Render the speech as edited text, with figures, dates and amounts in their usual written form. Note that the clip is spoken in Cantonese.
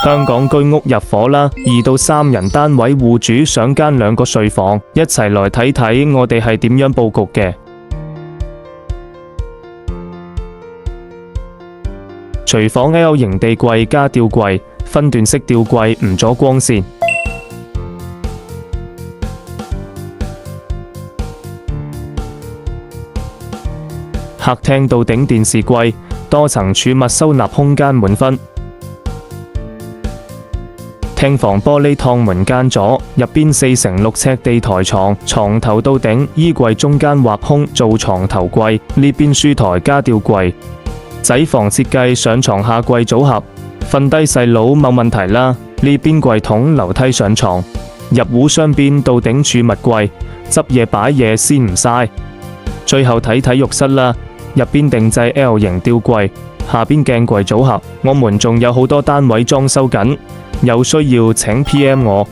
香港居屋入伙啦，2到3人單位戶主想間2個睡房，一齊來睇睇我哋係點樣佈局嘅。廚房 L 型地櫃加吊櫃，分段式吊櫃唔阻光線。客廳到頂電視櫃，多層儲物收納空間滿分。廳房玻璃趟門間左，入邊4乘6尺地台床，床頭到頂，衣櫃中間劃空做床頭櫃，呢邊書台加吊櫃。仔房設計上床下櫃組合，瞓低細佬冇問題啦。呢邊櫃筒樓梯上床，入戶雙邊到頂儲物櫃，執嘢擺嘢先唔嘥。最後睇睇浴室啦，入邊定製 L 型吊櫃，下邊鏡櫃組合。我們仲有好多單位裝修緊，有需要請 PM 我。